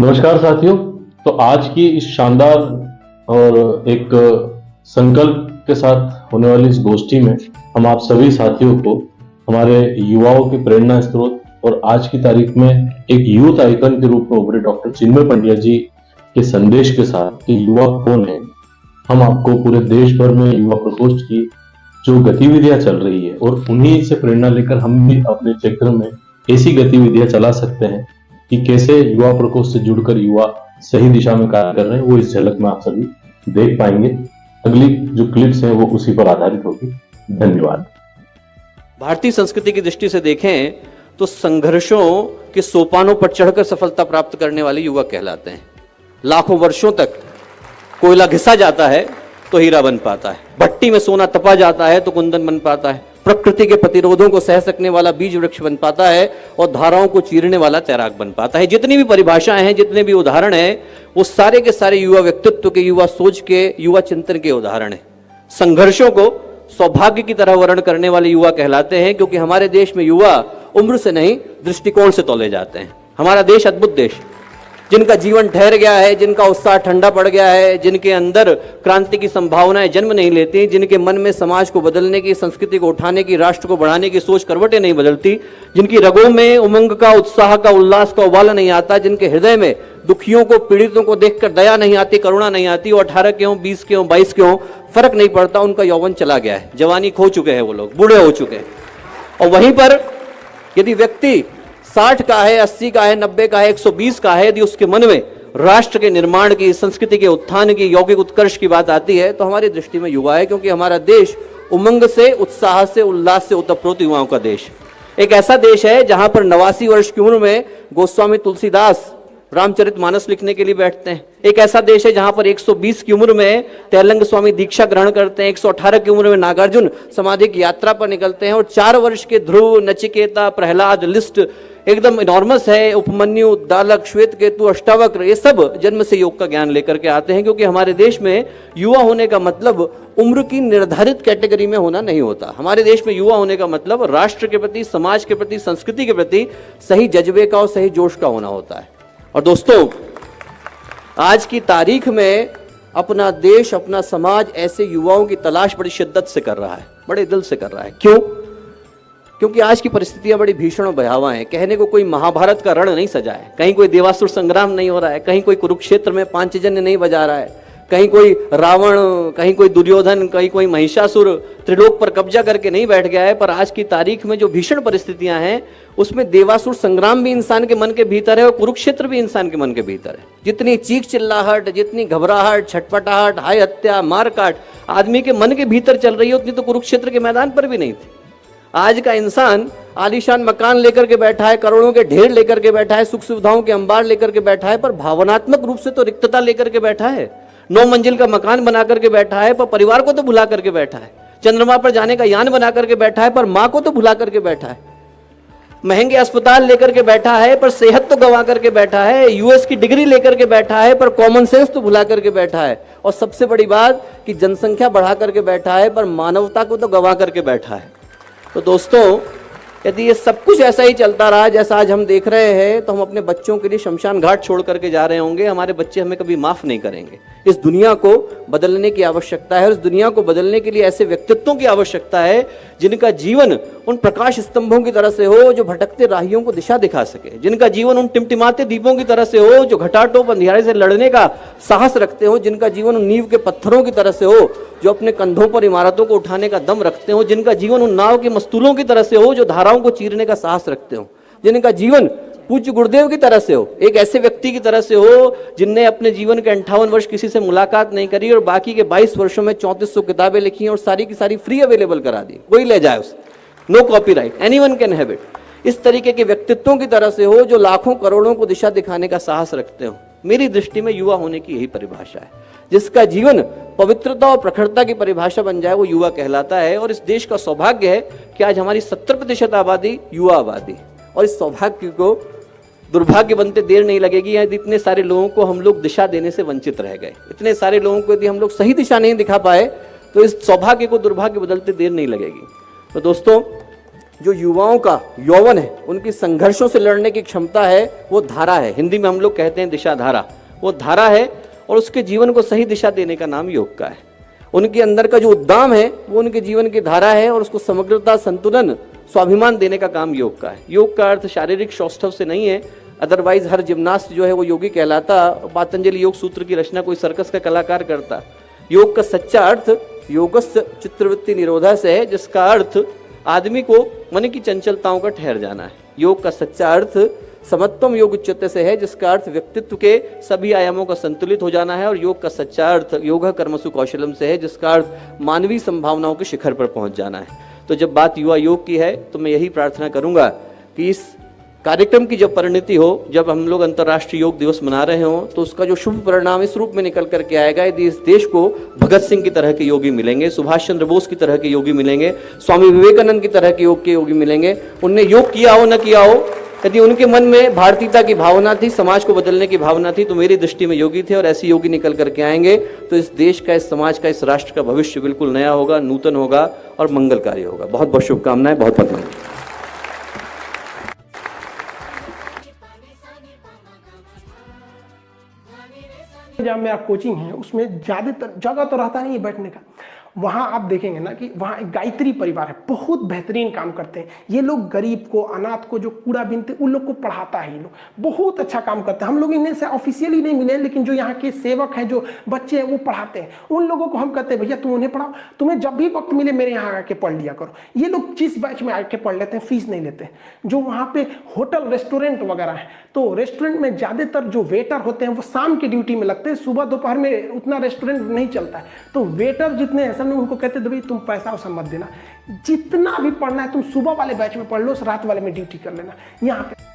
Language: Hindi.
नमस्कार साथियों। तो आज की इस शानदार और एक संकल्प के साथ होने वाली इस गोष्ठी में हम आप सभी साथियों को हमारे युवाओं के प्रेरणा स्रोत और आज की तारीख में एक यूथ आइकन के रूप में उभरे डॉक्टर चिन्मय पंड्या जी के संदेश के साथ कि युवा कौन है, हम आपको पूरे देश भर में युवा प्रकोष्ठ की जो गतिविधियां चल रही है और उन्हीं से प्रेरणा लेकर हम भी अपने क्षेत्र में ऐसी गतिविधियां चला सकते हैं कि कैसे युवा प्रकोष्ठ से जुड़कर युवा सही दिशा में कार्य कर रहे हैं, वो इस झलक में आप सभी देख पाएंगे। अगली जो क्लिप्स हैं वो उसी पर आधारित होगी। धन्यवाद। भारतीय संस्कृति की दृष्टि से देखें तो संघर्षों के सोपानों पर चढ़कर सफलता प्राप्त करने वाले युवक कहलाते हैं। लाखों वर्षों तक कोयला घिसा जाता है तो हीरा बन पाता है, भट्टी में सोना तपा जाता है तो कुंदन बन पाता है, प्रकृति के प्रतिरोधों को सह सकने वाला बीज वृक्ष बन पाता है और धाराओं को चीरने वाला तैराक बन पाता है। जितनी भी परिभाषाएं हैं, जितने भी उदाहरण हैं, वो सारे के सारे युवा व्यक्तित्व के, युवा सोच के, युवा चिंतन के उदाहरण हैं। संघर्षों को सौभाग्य की तरह वर्णन करने वाले युवा कहलाते हैं, क्योंकि हमारे देश में युवा उम्र से नहीं दृष्टिकोण से तौले जाते हैं। हमारा देश अद्भुत देश, जिनका जीवन ठहर गया है, जिनका उत्साह ठंडा पड़ गया है, जिनके अंदर क्रांति की संभावनाएं जन्म नहीं लेती, जिनके मन में समाज को बदलने की, संस्कृति को उठाने की, राष्ट्र को बढ़ाने की सोच करवटें नहीं बदलती, जिनकी रगों में उमंग का, उत्साह का, उल्लास का उबाला नहीं आता, जिनके हृदय में दुखियों को, पीड़ितों को देखकर दया नहीं आती, करुणा नहीं आती, वो 18 के हों, 20 के हों, 22 के हों, फर्क नहीं पड़ता, उनका यौवन चला गया है, जवानी खो चुके हैं, वो लोग बूढ़े हो चुके हैं। और वहीं पर यदि व्यक्ति 60 का है, 80 का है, 90 का है, 120 का है, यदि उसके मन में राष्ट्र के निर्माण की, संस्कृति के उत्थान की, यौगिक उत्कर्ष की बात आती है तो हमारी दृष्टि में युवा है, क्योंकि हमारा देश उमंग से, उत्साह से, उल्लास से ओतप्रोत युवाओं का देश। एक ऐसा देश है जहां पर 89 वर्ष की उम्र में गोस्वामी तुलसीदास रामचरितमानस लिखने के लिए बैठते हैं। एक ऐसा देश है जहां पर 120 की उम्र में तैलंग स्वामी दीक्षा ग्रहण करते हैं, 118 की उम्र में नागार्जुन समाधि की यात्रा पर निकलते हैं, और 4 वर्ष के ध्रुव, नचिकेता, प्रहलाद, लिस्ट एकदम इनॉर्मस है, उपमन्यु, दालक, श्वेत केतु, अष्टावक्र, ये सब जन्म से योग का ज्ञान लेकर के आते हैं। क्योंकि हमारे देश में युवा होने का मतलब उम्र की निर्धारित कैटेगरी में होना नहीं होता। हमारे देश में युवा होने का मतलब राष्ट्र के प्रति, समाज के प्रति, संस्कृति के प्रति सही जज्बे का और सही जोश का होना होता है। और दोस्तों, आज की तारीख में अपना देश, अपना समाज ऐसे युवाओं की तलाश बड़ी शिद्दत से कर रहा है, बड़े दिल से कर रहा है। क्यों? क्योंकि आज की परिस्थितियां बड़ी भीषण और भयावह हैं। कहने को कोई महाभारत का रण नहीं सजा है, कहीं कोई देवासुर संग्राम नहीं हो रहा है, कहीं कोई कुरुक्षेत्र में पांचजन्य नहीं बजा रहा है, कहीं कोई रावण, कहीं कोई दुर्योधन, कहीं कोई महिषासुर त्रिलोक पर कब्जा करके नहीं बैठ गया है। पर आज की तारीख में जो भीषण परिस्थितियां हैं, उसमें देवासुर संग्राम भी इंसान के मन के भीतर है और कुरुक्षेत्र भी इंसान के मन के भीतर है। जितनी चीख चिल्लाहट, जितनी घबराहट, छटपटाहट, हाय हत्या, मारकाट आदमी के मन के भीतर चल रही है, उतनी तो कुरुक्षेत्र के मैदान पर भी नहीं थी। आज का इंसान आलीशान मकान लेकर के बैठा है, करोड़ों के ढेर लेकर के बैठा है, सुख सुविधाओं के अंबार लेकर के बैठा है, पर भावनात्मक रूप से तो रिक्तता लेकर के बैठा है। 9 मंजिल का मकान बना करके बैठा है, पर परिवार को तो भुला करके बैठा है। चंद्रमा पर जाने का यान बना करके बैठा है, पर माँ को तो भुला करके बैठा है। महंगे अस्पताल लेकर के बैठा है, पर सेहत तो गंवा करके बैठा है। यूएस की डिग्री लेकर के बैठा है, पर कॉमन सेंस तो भुला करके बैठा है। और सबसे बड़ी बात कि जनसंख्या बढ़ा करके बैठा है, पर मानवता को तो गंवा करके बैठा है। तो दोस्तों, यदि ये सब कुछ ऐसा ही चलता रहा जैसा आज हम देख रहे हैं, तो हम अपने बच्चों के लिए शमशान घाट छोड़ करके जा रहे होंगे। हमारे बच्चे हमें कभी माफ नहीं करेंगे। इस दुनिया को बदलने की आवश्यकता है, और इस दुनिया को बदलने के लिए ऐसे व्यक्तित्वों की आवश्यकता है जिनका जीवन उन प्रकाश स्तंभों की तरह से हो जो भटकते राहियों को दिशा दिखा सके, जिनका जीवन उन टिमटिमाते दीपों की तरह से हो जो घटाटोप अंधियारे से लड़ने का साहस रखते हो, जिनका जीवन उन नींव के पत्थरों की तरह से हो जो अपने कंधों पर इमारतों को उठाने का दम रखते हो, जिनका जीवन उन नाव के मस्तूलों की तरह से हो जो धाराओं को चीरने का साहस रखते हो, जिनका जीवन पूज्य गुरुदेव की तरह से हो, एक ऐसे व्यक्ति की तरह से हो जिनने अपने जीवन के 58 वर्ष किसी से मुलाकात नहीं करी और बाकी के 22 वर्षों में 3400 किताबें लिखी और सारी की सारी फ्री अवेलेबल करा दी, कोई ले जाए उसे, no copyright, anyone can have it. इस तरीके के व्यक्तित्वों की तरह से हो जो लाखों करोड़ों को दिशा दिखाने का साहस रखते हो। मेरी दृष्टि में युवा होने की यही परिभाषा है। जिसका जीवन पवित्रता और प्रखरता की परिभाषा बन जाए वो युवा कहलाता है। और इस देश का सौभाग्य है कि आज हमारी 70% आबादी युवा आबादी, और इस सौभाग्य को दुर्भाग्य बनते देर नहीं लगेगी। यदि इतने सारे लोगों को हम लोग दिशा देने से वंचित रह गए, इतने सारे लोगों को यदि हम लोग सही दिशा नहीं दिखा पाए, तो इस सौभाग्य को दुर्भाग्य बदलते देर नहीं लगेगी। तो दोस्तों, जो युवाओं का यौवन है, उनकी संघर्षों से लड़ने की क्षमता है, वो धारा है। हिंदी में हम लोग कहते हैं दिशा धारा, वो धारा है और उसके जीवन को सही दिशा देने का नाम योग का है। उनके अंदर का जो उद्दाम है वो उनके जीवन की धारा है और उसको समग्रता, संतुलन, स्वाभिमान देने का काम योग का है। योग का अर्थ शारीरिक सौष्ठव से नहीं है, अदरवाइज हर जिम्नास्ट जो है वो योगी कहलाता। पतंजलि योग सूत्र की रचना कोई सर्कस का कलाकार करता। योग का सच्चा अर्थ योगस्य चित्तवृत्ति निरोधा से है, जिसका अर्थ आदमी को मन की चंचलताओं का ठहर जाना है। योग का सच्चा अर्थ समत्वम योग उच्चते से है, जिसका अर्थ व्यक्तित्व के सभी आयामों का संतुलित हो जाना है। और योग का सच्चा अर्थ योग कर्मसु कौशलम से है, जिसका अर्थ मानवीय संभावनाओं के शिखर पर पहुंच जाना है। तो जब बात युवा योग की है तो मैं यही प्रार्थना करूंगा कि इस कार्यक्रम की जब परिणति हो, जब हम लोग अंतर्राष्ट्रीय योग दिवस मना रहे हों, तो उसका जो शुभ परिणाम इस रूप में निकल करके आएगा। यदि इस देश को भगत सिंह की तरह के योगी मिलेंगे, सुभाष चंद्र बोस की तरह के योगी मिलेंगे, स्वामी विवेकानंद की तरह के योगी मिलेंगे, उनने योग किया हो न किया हो, यदि उनके मन में भारतीयता की भावना थी, समाज को बदलने की भावना थी, तो मेरी दृष्टि में योगी थे। और ऐसे योगी निकल करके आएंगे तो इस देश का, इस समाज का, इस राष्ट्र का भविष्य बिल्कुल नया होगा, नूतन होगा और मंगलकारी होगा। बहुत बहुत शुभकामनाएं, बहुत बहुत धन्यवाद। जहाँ मेरा कोचिंग है उसमें ज़्यादातर जगह तो रहता नहीं है बैठने का। वहाँ आप देखेंगे ना कि वहाँ एक गायत्री परिवार है, बहुत बेहतरीन काम करते हैं ये लोग। गरीब को, अनाथ को, जो कूड़ा बीनते उन लोग को पढ़ाता है ये लोग, बहुत अच्छा काम करते हैं। हम लोग इन्हें से ऑफिशियली नहीं मिले, लेकिन जो यहाँ के सेवक हैं, जो बच्चे हैं, वो पढ़ाते हैं। उन लोगों को हम कहते हैं भैया तुम उन्हें पढ़ाओ, तुम्हें जब भी वक्त मिले मेरे यहाँ आके पढ़ लिया करो। ये लोग जिस बैच में आके पढ़ लेते हैं, फीस नहीं लेते। जो वहाँ पे होटल, रेस्टोरेंट वगैरह है, तो रेस्टोरेंट में ज़्यादातर जो वेटर होते हैं वो शाम की ड्यूटी में लगते हैं, सुबह दोपहर में उतना रेस्टोरेंट नहीं चलता है। तो वेटर जितने हैं सब उनको कहते हैं भाई तुम पैसा वैसा मत देना, जितना भी पढ़ना है तुम सुबह वाले बैच में पढ़ लो, रात वाले में ड्यूटी कर लेना। यहाँ पे